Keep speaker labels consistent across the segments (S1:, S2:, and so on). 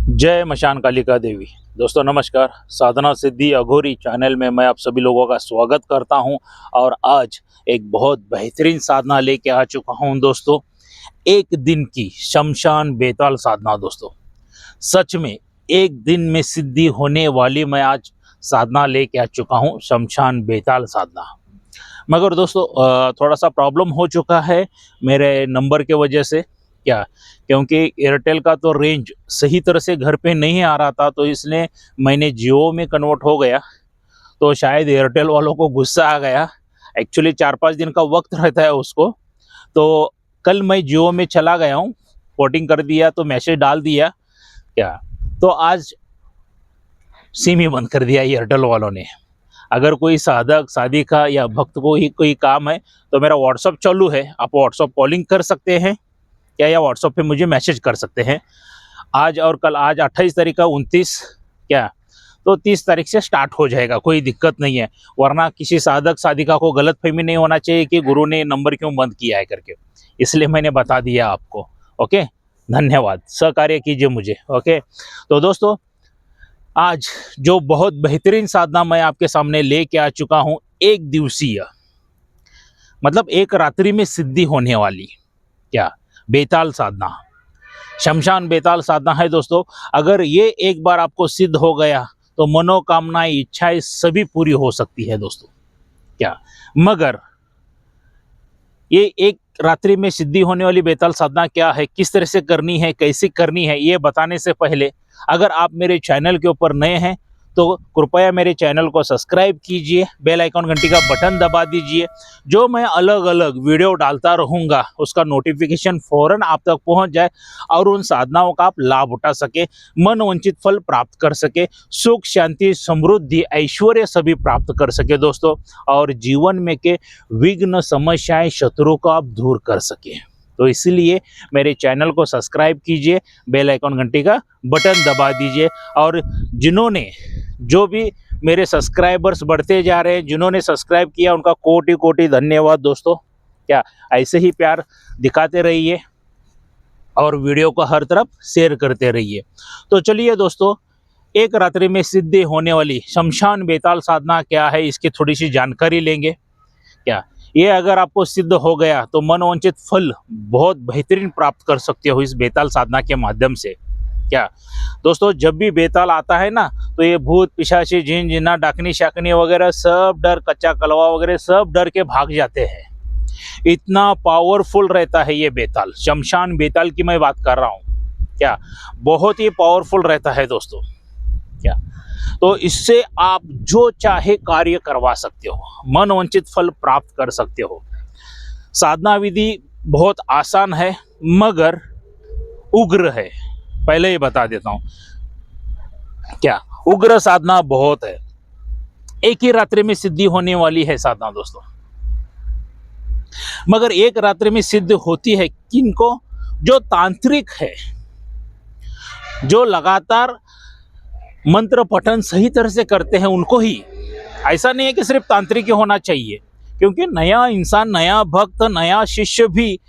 S1: जय मशान कालिका देवी। दोस्तों नमस्कार। साधना सिद्धि अघोरी चैनल में मैं आप सभी लोगों का स्वागत करता हूं और आज एक बहुत बेहतरीन साधना लेके आ चुका हूं दोस्तों। एक दिन की शमशान बेताल साधना दोस्तों। सच में एक दिन में सिद्धि होने वाली मैं आज साधना लेके आ चुका हूं, शमशान बेताल साधना। मगर दोस्तों थोड़ा सा प्रॉब्लम हो चुका है मेरे नंबर के वजह से। क्या? क्योंकि एयरटेल का तो रेंज सही तरह से घर पे नहीं आ रहा था, तो इसलिए मैंने जियो में कन्वर्ट हो गया। तो शायद एयरटेल वालों को गुस्सा आ गया। एक्चुअली 4-5 दिन का वक्त रहता है उसको। तो कल मैं जियो में चला गया हूँ, पोर्टिंग कर दिया, तो मैसेज डाल दिया। क्या? तो आज सिम ही बंद कर दिया एयरटेल वालों ने। अगर कोई साधक साधिका या भक्त को ही कोई काम है तो मेरा व्हाट्सअप चालू है, आप व्हाट्सअप कॉलिंग कर सकते हैं क्या, या व्हाट्सअप पे मुझे मैसेज कर सकते हैं। आज और कल, आज 28 तारीख का 29 क्या, तो 30 तारीख से स्टार्ट हो जाएगा, कोई दिक्कत नहीं है। वरना किसी साधक साधिका को गलत फहमी नहीं होना चाहिए कि गुरु ने नंबर क्यों बंद किया है करके, इसलिए मैंने बता दिया आपको। ओके, धन्यवाद, सहकार्य कीजिए मुझे। ओके, तो दोस्तों आज जो बहुत बेहतरीन साधना मैं आपके सामने लेके आ चुका हूं, एक दिवसीय मतलब एक रात्रि में सिद्धि होने वाली क्या, बेताल साधना, शमशान बेताल साधना है दोस्तों। अगर ये एक बार आपको सिद्ध हो गया तो मनोकामनाएं, इच्छाएं सभी पूरी हो सकती है दोस्तों। क्या? मगर ये एक रात्रि में सिद्धि होने वाली बेताल साधना क्या है, किस तरह से करनी है, कैसे करनी है, ये बताने से पहले अगर आप मेरे चैनल के ऊपर नए हैं तो कृपया मेरे चैनल को सब्सक्राइब कीजिए, बेल आइकॉन घंटी का बटन दबा दीजिए। जो मैं अलग अलग वीडियो डालता रहूँगा उसका नोटिफिकेशन फौरन आप तक पहुंच जाए और उन साधनाओं का आप लाभ उठा सके, मनोवांछित फल प्राप्त कर सके, सुख शांति समृद्धि ऐश्वर्य सभी प्राप्त कर सके दोस्तों, और जीवन में के विघ्न समस्याएं शत्रु को आप दूर कर सके। तो इसलिए मेरे चैनल को सब्सक्राइब कीजिए, बेल आइकॉन घंटी का बटन दबा दीजिए। और जिन्होंने, जो भी मेरे सब्सक्राइबर्स बढ़ते जा रहे हैं, जिन्होंने सब्सक्राइब किया, उनका कोटि कोटि धन्यवाद दोस्तों। क्या? ऐसे ही प्यार दिखाते रहिए और वीडियो को हर तरफ शेयर करते रहिए। तो चलिए दोस्तों, एक रात्रि में सिद्धि होने वाली शमशान बेताल साधना क्या है, इसकी थोड़ी सी जानकारी लेंगे। क्या? ये अगर आपको सिद्ध हो गया तो मनोवांछित फल बहुत बेहतरीन प्राप्त कर सकते हो इस बेताल साधना के माध्यम से। क्या दोस्तों, जब भी बेताल आता है ना, तो ये भूत पिशाची जिन जिन्ना डाकनी शाकनी वगैरह सब डर, कच्चा कलवा वगैरह सब डर के भाग जाते हैं। इतना पावरफुल रहता है ये बेताल, शमशान बेताल की मैं बात कर रहा हूँ। क्या? बहुत ही पावरफुल रहता है दोस्तों। क्या? तो इससे आप जो चाहे कार्य करवा सकते हो, मनोवांछित फल प्राप्त कर सकते हो। साधना विधि बहुत आसान है मगर उग्र है, पहले ही बता देता हूं। क्या? उग्र साधना बहुत है, एक ही रात्रि में सिद्धि होने वाली है साधना दोस्तों। मगर एक रात्रि में सिद्ध होती है किनको? जो तांत्रिक है, जो लगातार मंत्र पठन सही तरह से करते हैं, उनको ही। ऐसा नहीं है कि सिर्फ तांत्रिक ही होना चाहिए, क्योंकि नया इंसान, नया भक्त, नया शिष्य भी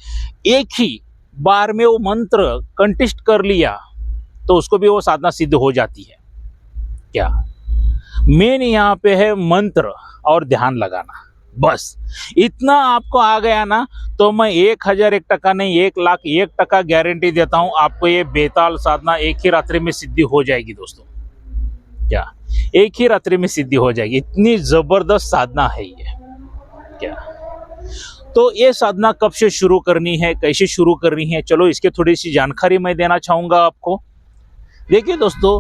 S1: एक ही बार में वो मंत्र कंठिष्ठ कर लिया तो उसको भी वो साधना सिद्ध हो जाती है। क्या? मेन यहाँ पे है मंत्र और ध्यान लगाना, बस इतना आपको आ गया ना, तो मैं 1001 नहीं 1,01,000 गारंटी देता हूँ, आपको ये बेताल साधना एक ही रात्रि में सिद्धि हो जाएगी दोस्तों। क्या? एक ही रात्रि में सिद्धि हो जाएगी, इतनी जबरदस्त साधना है ये। क्या? तो ये साधना कब से शुरू करनी है, कैसे शुरू करनी है, चलो इसके थोड़ी सी जानकारी मैं देना चाहूंगा आपको। देखिए दोस्तों,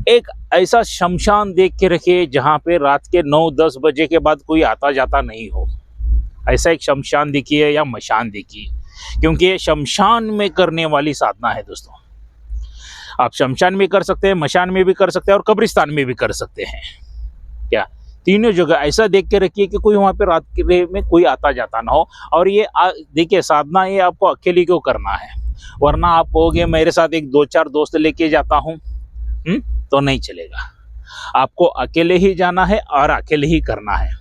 S1: एक ऐसा शमशान देख के रखिए जहां पे रात के 9-10 बजे के बाद कोई आता जाता नहीं हो। ऐसा एक शमशान देखिए या मशान देखिए, क्योंकि ये शमशान में करने वाली साधना है दोस्तों। आप शमशान में कर सकते हैं, मशान में भी कर सकते हैं और कब्रिस्तान में भी कर सकते हैं। क्या? तीनों जगह ऐसा देख के रखिए कि कोई वहां पे रात के में कोई आता जाता ना हो। और ये देखिए, साधना ये आपको अकेले क्यों करना है, वरना आप कहोगे मेरे साथ एक 2-4 दोस्त लेके जाता हूँ, तो नहीं चलेगा। आपको अकेले ही जाना है और अकेले ही करना है।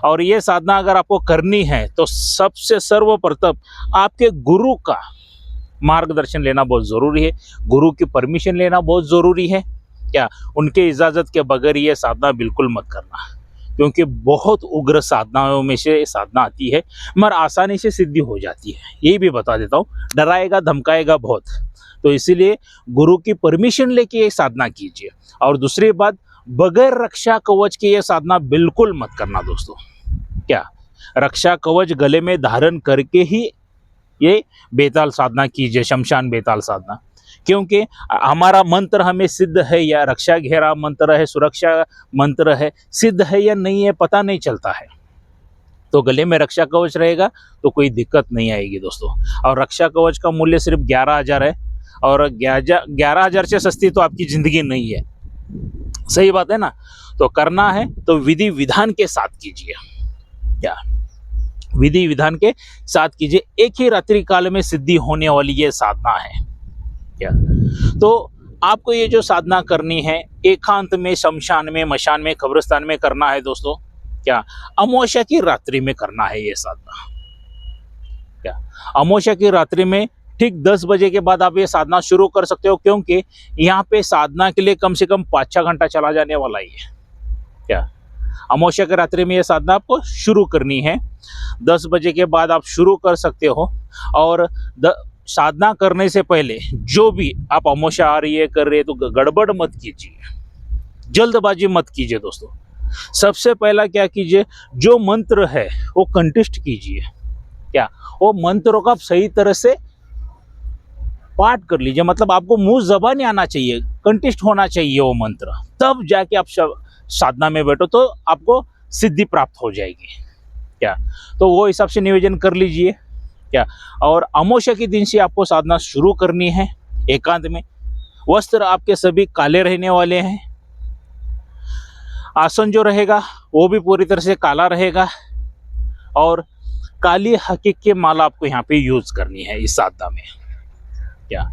S1: और ये साधना अगर आपको करनी है तो सबसे सर्वप्रथम आपके गुरु का मार्गदर्शन लेना बहुत ज़रूरी है, गुरु की परमिशन लेना बहुत ज़रूरी है। क्या उनके इजाज़त के बगैर ये साधना बिल्कुल मत करना, क्योंकि बहुत उग्र साधनाओं में से साधना आती है मगर आसानी से सिद्धि हो जाती है। यही भी बता देता हूँ, डराएगा धमकाएगा बहुत, तो इसीलिए गुरु की परमिशन लेके ये साधना कीजिए। और दूसरी बात, बगैर रक्षा कवच के ये साधना बिल्कुल मत करना दोस्तों। क्या रक्षा कवच गले में धारण करके ही ये बेताल साधना कीजिए, शमशान बेताल साधना, क्योंकि हमारा मंत्र हमें सिद्ध है या रक्षा घेरा मंत्र है, सुरक्षा मंत्र है, सिद्ध है या नहीं है पता नहीं चलता है। तो गले में रक्षा कवच रहेगा तो कोई दिक्कत नहीं आएगी दोस्तों। और रक्षा कवच का मूल्य सिर्फ 11,000 है, और 11,000 से सस्ती तो आपकी ज़िंदगी नहीं है। सही बात है ना। तो करना है तो विधि विधान के साथ कीजिए। क्या विधि विधान के साथ कीजिए। एक ही रात्रि काल में सिद्धि होने वाली ये साधना है। क्या तो आपको ये जो साधना करनी है एकांत में, शमशान में, मशान में, कब्रिस्तान में करना है दोस्तों। क्या अमावस्या की रात्रि में करना है ये साधना। क्या अमावस्या की रात्रि में ठीक 10 बजे के बाद आप ये साधना शुरू कर सकते हो, क्योंकि यहाँ पे साधना के लिए कम से कम 5-6 घंटा चला जाने वाला ही है। क्या अमावस्या की रात्रि में ये साधना आपको शुरू करनी है। 10 बजे के बाद आप शुरू कर सकते हो। और साधना करने से पहले जो भी आप अमावस्या आ रही है कर रहे हैं तो गड़बड़ मत कीजिए, जल्दबाजी मत कीजिए दोस्तों। सबसे पहला क्या कीजिए, जो मंत्र है वो कंठस्थ कीजिए। क्या वो मंत्रों का आप सही तरह से पाठ कर लीजिए, मतलब आपको मुंह ज़बानी आना चाहिए, कंठस्थ होना चाहिए वो मंत्र, तब जाके आप साधना में बैठो तो आपको सिद्धि प्राप्त हो जाएगी। क्या तो वो हिसाब से नियोजन कर लीजिए। क्या और अमावस्या के दिन से आपको साधना शुरू करनी है एकांत में। वस्त्र आपके सभी काले रहने वाले हैं। आसन जो रहेगा वो भी पूरी तरह से काला रहेगा, और काली हकीक की माला आपको यहाँ पे यूज करनी है इस साधना में। क्या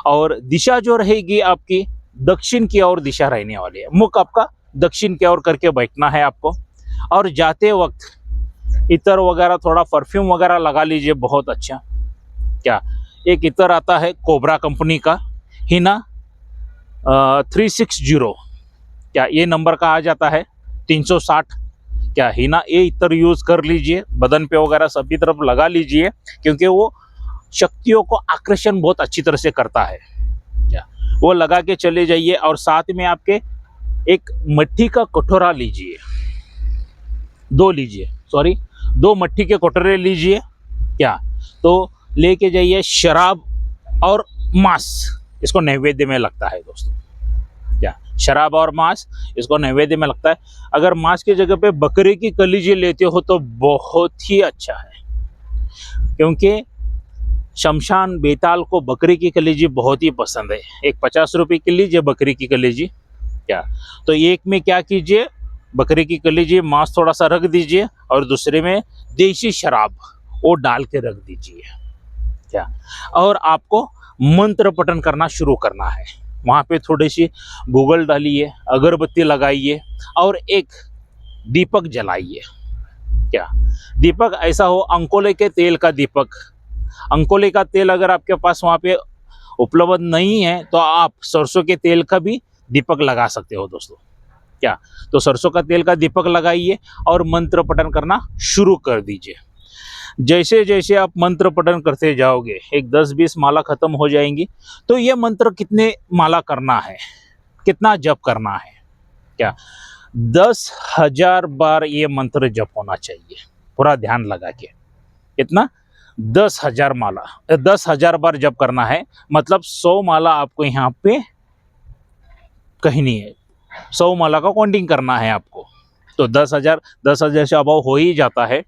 S1: और दिशा जो रहेगी आपकी दक्षिण की ओर दिशा रहने वाली है। मुख आपका दक्षिण की ओर करके बैठना है आपको। और जाते वक्त इतर वगैरह, थोड़ा परफ्यूम वगैरह लगा लीजिए, बहुत अच्छा। क्या एक इतर आता है कोबरा कंपनी का, हिना 360। क्या ये नंबर का आ जाता है 360। क्या हिना ये इतर यूज़ कर लीजिए, बदन पे वगैरह सभी तरफ लगा लीजिए, क्योंकि वो शक्तियों को आकर्षण बहुत अच्छी तरह से करता है। क्या वो लगा के चले जाइए। और साथ में आपके एक मट्टी का कटोरा लीजिए, 2 मट्टी के कटोरे लीजिए। क्या तो लेके जाइए शराब और मांस, इसको नैवेद्य में लगता है दोस्तों। क्या शराब और मांस इसको नैवेद्य में लगता है। अगर मांस की जगह पे बकरे की कलीजी लेते हो तो बहुत ही अच्छा है, क्योंकि शमशान बेताल को बकरी की कलीजी बहुत ही पसंद है। एक 50 रुपये की लीजिए बकरी की कलीजी। क्या तो एक में क्या कीजिए, बकरी की कलीजी, मांस थोड़ा सा रख दीजिए, और दूसरे में देसी शराब वो डाल के रख दीजिए। क्या और आपको मंत्र पठन करना शुरू करना है। वहाँ पे थोड़ी सी गूगल डालिए, अगरबत्ती लगाइए और एक दीपक जलाइए। क्या दीपक ऐसा हो अंकोले के तेल का दीपक। अंकोले का तेल अगर आपके पास वहाँ पे उपलब्ध नहीं है तो आप सरसों के तेल का भी दीपक लगा सकते हो दोस्तों। क्या तो सरसों का तेल का दीपक लगाइए और मंत्र पठन करना शुरू कर दीजिए। जैसे जैसे आप मंत्र पठन करते जाओगे, एक 10-20 माला खत्म हो जाएंगी, तो ये मंत्र कितने माला करना है, कितना जप करना है। क्या 10,000 बार ये मंत्र जप होना चाहिए, पूरा ध्यान लगा के। कितना 10,000 माला, 10,000 बार जप करना है, मतलब 100 माला आपको यहाँ पे कहनी है, 100 माला का काउंटिंग करना है आपको। तो 10,000 से अभाव हो ही जाता है।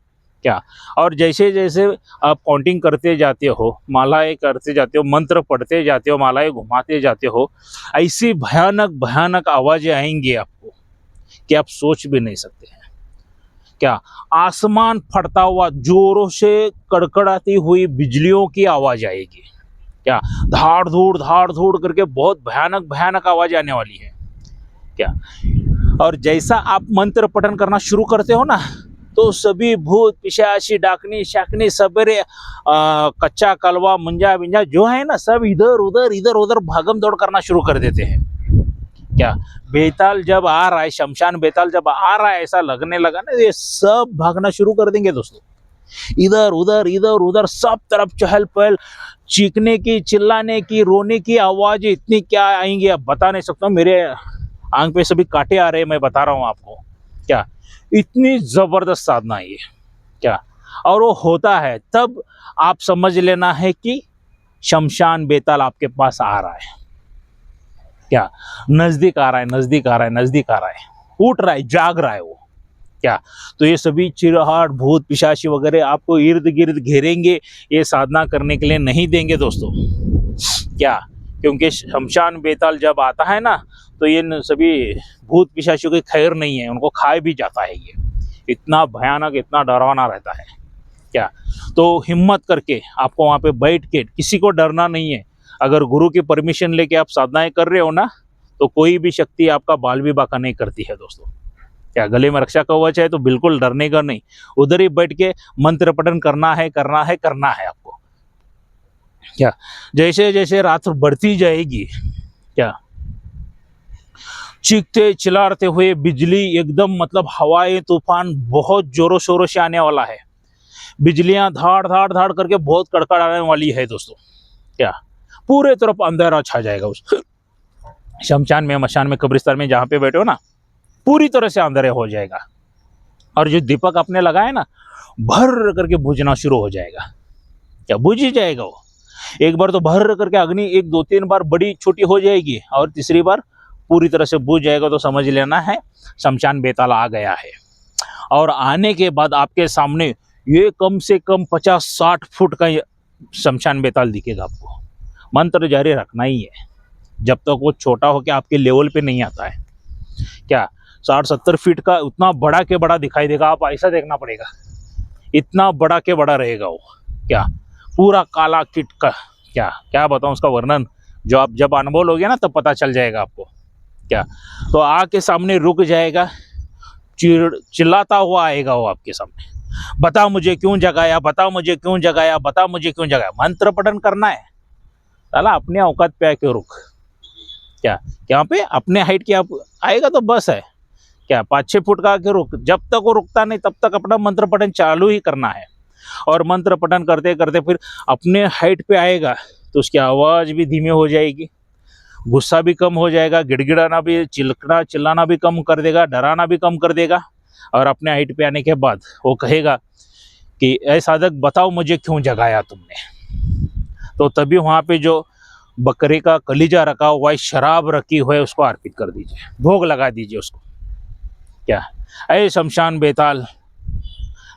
S1: क्या और जैसे जैसे आप काउंटिंग करते जाते हो, मालाएं करते जाते हो, मंत्र पढ़ते जाते हो, मालाएं घुमाते जाते हो, ऐसी भयानक भयानक आवाज़ें आएंगी आपको कि आप सोच भी नहीं सकते हैं। क्या आसमान फटता हुआ, जोरों से कड़कड़ाती हुई बिजलियों की आवाज़ आएगी। क्या धाड़ धूड़ करके बहुत भयानक भयानक आवाज़ आने वाली है। क्या और जैसा आप मंत्र पठन करना शुरू करते हो ना, तो सभी भूत पिशाची डाकनी शाकनी सबरे कच्चा कलवा मुंजा बिंजा जो है ना, सब इधर उधर भागम दौड़ करना शुरू कर देते हैं। क्या बेताल जब आ रहा है, शमशान बेताल जब आ रहा है ऐसा लगने लगा ना, ये सब भागना शुरू कर देंगे दोस्तों। इधर उधर सब तरफ चहल पहल, चीखने की, चिल्लाने की, रोने की आवाज इतनी क्या आएंगी अब बता नहीं सकता हूँ। मेरे आंख पे सभी कांटे आ रहे हैं, मैं बता रहा हूँ आपको। क्या इतनी जबरदस्त साधना है ये। क्या और वो होता है तब आप समझ लेना है कि शमशान बेताल आपके पास आ रहा है। क्या नजदीक आ रहा है, नजदीक आ रहा है, नजदीक आ रहा है, उठ रहा है, जाग रहा है वो। क्या तो ये सभी चिरहाट भूत पिशाची वगैरह आपको इर्द गिर्द घेरेंगे, ये साधना करने के लिए नहीं देंगे दोस्तों। क्या क्योंकि शमशान बेताल जब आता है ना, तो ये सभी भूत पिशाचियों की खैर नहीं है, उनको खा भी जाता है। ये इतना भयानक, इतना डरावना रहता है। क्या तो हिम्मत करके आपको वहाँ पे बैठ के, किसी को डरना नहीं है। अगर गुरु की परमिशन लेके आप साधनाएं कर रहे हो ना, तो कोई भी शक्ति आपका बाल भी बाका नहीं करती है दोस्तों। क्या गले में रक्षा कवच है तो बिल्कुल डरने का नहीं, उधर ही बैठ के मंत्र पठन करना है आपको। क्या जैसे जैसे रात बढ़ती जाएगी, क्या चीखते चिल्लाते हुए बिजली एकदम, मतलब हवाएं तूफान बहुत जोरों शोरों से आने वाला है। बिजलियां धाड़ धाड़ धाड़ करके बहुत कड़कड़ाने वाली है दोस्तों। क्या पूरे तरफ अंधेरा छा जाएगा उस शमशान में, मशान में, कब्रिस्तान में जहाँ पे बैठे हो ना, पूरी तरह से अंधेरा हो जाएगा। और जो दीपक आपने लगाया ना, भर करके बुझना शुरू हो जाएगा। क्या बुझ ही जाएगा वो। एक बार तो भर करके अग्नि एक दो तीन बार बड़ी छोटी हो जाएगी, और तीसरी बार पूरी तरह से बुझ जाएगा, तो समझ लेना है शमशान बेताल आ गया है। और आने के बाद आपके सामने ये कम से कम 50-60 फुट का शमशान बेताल दिखेगा आपको। मंत्र जारी रखना ही है जब तक वो छोटा होकर आपके लेवल पे नहीं आता है। क्या 60-70 फीट का उतना बड़ा के बड़ा दिखाई देगा, आप ऐसा देखना पड़ेगा, इतना बड़ा के बड़ा रहेगा वो। क्या पूरा काला किट का, क्या बताऊं उसका वर्णन, जो आप जब अनुभव लोगे ना तब पता चल जाएगा आपको। क्या तो आके सामने रुक जाएगा, चिल्लाता हुआ आएगा वो आपके सामने, बता मुझे क्यों जगाया, बता मुझे क्यों जगाया, बता मुझे क्यों जगाया। मंत्र पठन करना है साला, अपने औकात पे आके रुक। क्या यहाँ पे अपने हाइट की आप आएगा तो बस है। क्या 5-6 फुट का आके रुक, जब तक वो रुकता नहीं तब तक अपना मंत्र पठन चालू ही करना है। और मंत्र पठन करते करते फिर अपने हाइट पे आएगा तो उसकी आवाज़ भी धीमी हो जाएगी, गुस्सा भी कम हो जाएगा, गिड़गिड़ाना भी, चिल्लाना भी कम कर देगा, डराना भी कम कर देगा। और अपने हाइट पे आने के बाद वो कहेगा कि ऐ साधक बताओ मुझे क्यों जगाया तुमने। तो तभी वहाँ पे जो बकरे का कलीजा रखा हुआ है, शराब रखी हुई है, उसको अर्पित कर दीजिए, भोग लगा दीजिए उसको। क्या ऐ शमशान बेताल,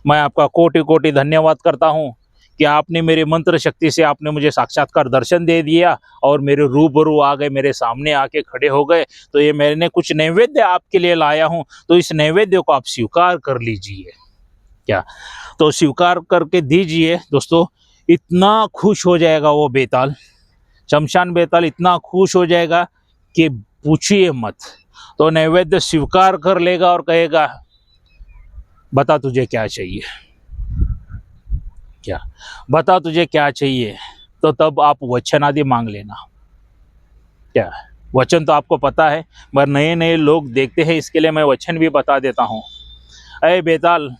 S1: मैं आपका कोटि कोटि धन्यवाद करता हूँ कि आपने मेरे मंत्र शक्ति से आपने मुझे साक्षात्कार दर्शन दे दिया और मेरे रूबरू आ गए, मेरे सामने आके खड़े हो गए। तो ये मैंने कुछ नैवेद्य आपके लिए लाया हूँ, तो इस नैवेद्य को आप स्वीकार कर लीजिए। क्या तो स्वीकार करके दीजिए दोस्तों। इतना खुश हो जाएगा वो बेताल, शमशान बेताल इतना खुश हो जाएगा कि पूछिए मत। तो नैवेद्य स्वीकार कर लेगा और कहेगा बता तुझे क्या चाहिए, क्या बता तुझे क्या चाहिए। तो तब आप वचन आदि मांग लेना। क्या वचन तो आपको पता है, पर नए नए लोग देखते हैं, इसके लिए मैं वचन भी बता देता हूँ। अरे बेताल,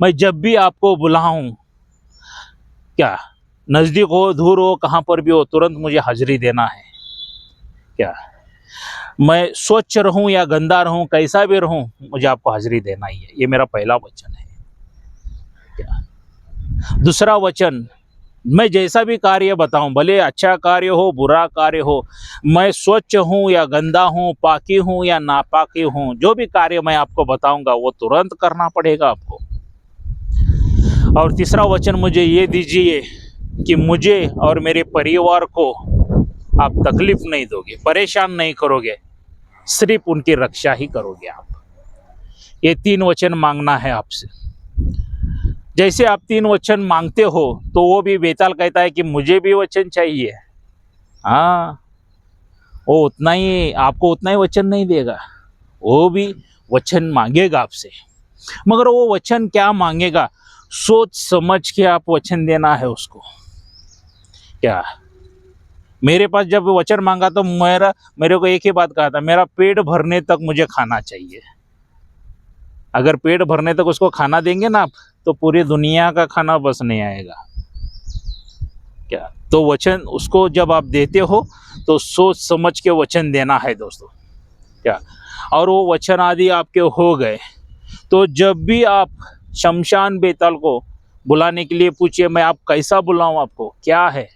S1: मैं जब भी आपको बुलाऊं, क्या नज़दीक हो दूर हो कहाँ पर भी हो, तुरंत मुझे हाजिरी देना है। क्या मैं स्वच्छ रहूं या गंदा रहूं, कैसा भी रहूं, मुझे आपको हाजिरी देना ही है। ये मेरा पहला वचन है। क्या दूसरा वचन, मैं जैसा भी कार्य बताऊं, भले अच्छा कार्य हो बुरा कार्य हो, मैं स्वच्छ हूं या गंदा हूं, पाकी हूं या नापाकी हूं, जो भी कार्य मैं आपको बताऊंगा वो तुरंत करना पड़ेगा आपको। और तीसरा वचन मुझे ये दीजिए कि मुझे और मेरे परिवार को आप तकलीफ नहीं दोगे, परेशान नहीं करोगे, सिर्फ उनकी रक्षा ही करोगे आप। ये 3 वचन मांगना है आपसे। जैसे आप 3 वचन मांगते हो तो वो भी बेताल कहता है कि मुझे भी वचन चाहिए। हाँ, वो उतना ही आपको, उतना ही वचन नहीं देगा, वो भी वचन मांगेगा आपसे। मगर वो वचन क्या मांगेगा, सोच समझ के आप वचन देना है उसको। क्या मेरे पास जब वचन मांगा तो मेरे को एक ही बात कहा था, मेरा पेट भरने तक मुझे खाना चाहिए। अगर पेट भरने तक उसको खाना देंगे ना आप, तो पूरी दुनिया का खाना बस नहीं आएगा। क्या तो वचन उसको जब आप देते हो तो सोच समझ के वचन देना है दोस्तों। क्या और वो वचन आदि आपके हो गए तो जब भी आप शमशान बेताल को बुलाने के लिए पूछिए, मैं आप कैसा बुलाऊं, आपको क्या है,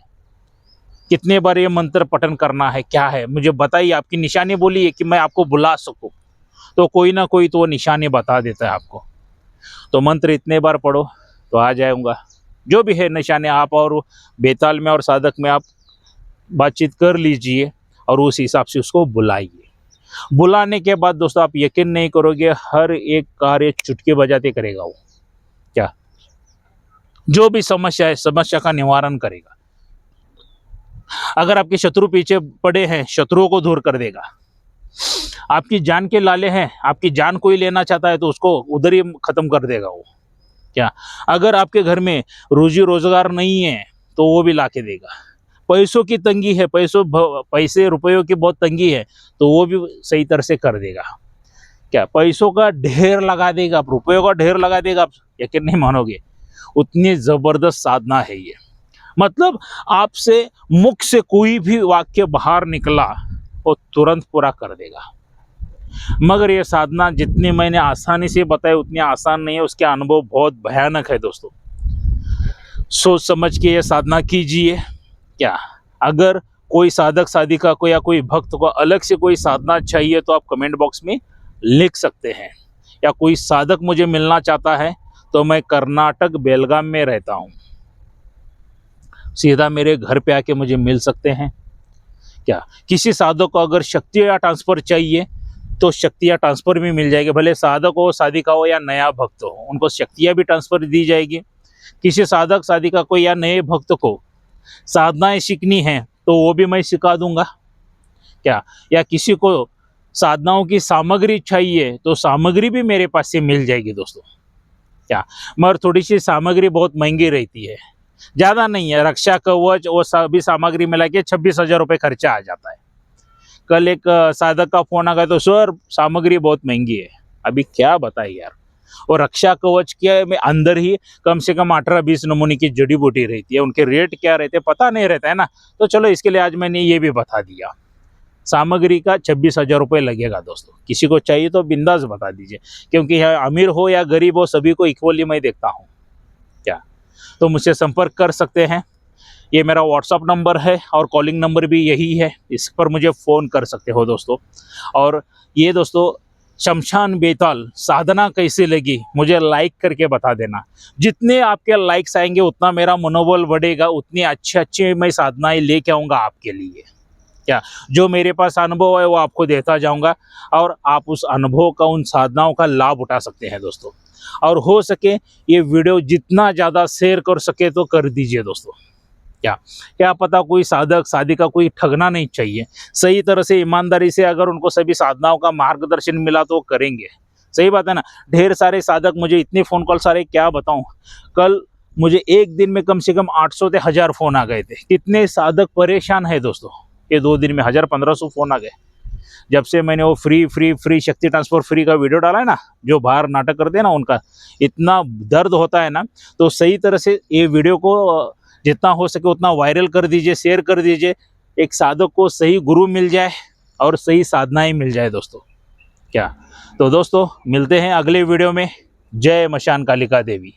S1: कितने बार ये मंत्र पठन करना है, क्या है मुझे बताइए, आपकी निशानी बोलिए कि मैं आपको बुला सकूं। तो कोई ना कोई तो वो निशानी बता देता है आपको। तो मंत्र इतने बार पढ़ो तो आ जाऊंगा। जो भी है निशानी, आप और बेताल में और साधक में आप बातचीत कर लीजिए और उस हिसाब से उसको बुलाइए। बुलाने के बाद दोस्तों आप यकीन नहीं करोगे, हर एक कार्य चुटकी बजाते करेगा वो। क्या जो भी समस्या है, समस्या का निवारण करेगा। अगर आपके शत्रु पीछे पड़े हैं, शत्रुओं को दूर कर देगा। आपकी जान के लाले हैं, आपकी जान कोई लेना चाहता है तो उसको उधर ही खत्म कर देगा वो। क्या अगर आपके घर में रोजी रोजगार नहीं है तो वो भी ला के देगा। पैसों की तंगी है, पैसे रुपयों की बहुत तंगी है तो वो भी सही तरह से कर देगा। क्या पैसों का ढेर लगा देगा, रुपयों का ढेर लगा देगा, आप यकीन नहीं मानोगे, उतनी जबरदस्त साधना है ये। मतलब आपसे मुख से कोई भी वाक्य बाहर निकला वो तुरंत पूरा कर देगा। मगर ये साधना जितनी मैंने आसानी से बताई उतनी आसान नहीं है, उसके अनुभव बहुत भयानक है दोस्तों। सोच समझ के ये साधना कीजिए। क्या अगर कोई साधक साधिका को या कोई भक्त को अलग से कोई साधना चाहिए तो आप कमेंट बॉक्स में लिख सकते हैं। या कोई साधक मुझे मिलना चाहता है तो मैं कर्नाटक बेलगाम में रहता हूँ, सीधा मेरे घर पे आके मुझे मिल सकते हैं। क्या किसी साधक को अगर शक्तियाँ ट्रांसफर चाहिए तो शक्तियाँ ट्रांसफर भी मिल जाएगी, भले साधक हो, साधिका हो या नया भक्त हो, उनको शक्तियाँ भी ट्रांसफर दी जाएगी। किसी साधक साधिका को या नए भक्त को साधनाएं सीखनी है तो वो भी मैं सिखा दूंगा। क्या या किसी को साधनाओं की सामग्री चाहिए तो सामग्री भी मेरे पास से मिल जाएगी दोस्तों। क्या मगर थोड़ी सी सामग्री बहुत महंगी रहती है, ज़्यादा नहीं है। रक्षा कवच वो सभी सामग्री मिला के 26,000 रुपये खर्चा आ जाता है। कल एक साधक का फोन आ गया तो सर सामग्री बहुत महंगी है। अभी क्या बताए यार, और रक्षा कवच के में अंदर ही कम से कम 18-20 नमूने की जड़ी बूटी रहती है, उनके रेट क्या रहते हैं पता नहीं रहता है ना। तो चलो इसके लिए आज मैंने ये भी बता दिया। सामग्री का 26,000 रुपये लगेगा दोस्तों। किसी को चाहिए तो बिंदास बता दीजिए, क्योंकि यहाँ अमीर हो या गरीब हो सभी को इक्वली मैं देखता हूँ। क्या तो मुझसे संपर्क कर सकते हैं। ये मेरा व्हाट्सअप नंबर है और कॉलिंग नंबर भी यही है, इस पर मुझे फ़ोन कर सकते हो दोस्तों। और ये दोस्तों शमशान बेताल साधना कैसी लगी मुझे लाइक करके बता देना। जितने आपके लाइक्स आएंगे उतना मेरा मनोबल बढ़ेगा, उतनी अच्छी मैं साधनाएं लेके आऊँगा आपके लिए। क्या जो मेरे पास अनुभव है वो आपको देता जाऊँगा और आप उस अनुभव का, उन साधनाओं का लाभ उठा सकते हैं दोस्तों। और हो सके ये वीडियो जितना ज़्यादा शेयर कर सके तो कर दीजिए दोस्तों। क्या पता कोई साधक साधिका कोई ठगना नहीं चाहिए, सही तरह से ईमानदारी से अगर उनको सभी साधनाओं का मार्गदर्शन मिला तो करेंगे। सही बात है ना। ढेर सारे साधक, मुझे इतने फ़ोन कॉल सारे क्या बताऊं, कल मुझे एक दिन में कम से कम 800 से 1000 फ़ोन आ गए थे। कितने साधक परेशान है दोस्तों, ये 2 दिन में 1000-1500 फ़ोन आ गए। जब से मैंने वो फ्री शक्ति ट्रांसफर फ्री का वीडियो डाला है ना, जो बाहर नाटक करते हैं ना, उनका इतना दर्द होता है ना। तो सही तरह से ये वीडियो को जितना हो सके उतना वायरल कर दीजिए, शेयर कर दीजिए। एक साधक को सही गुरु मिल जाए और सही साधनाएं मिल जाए दोस्तों। क्या तो दोस्तों मिलते हैं अगले वीडियो में। जय मशान कालिका देवी।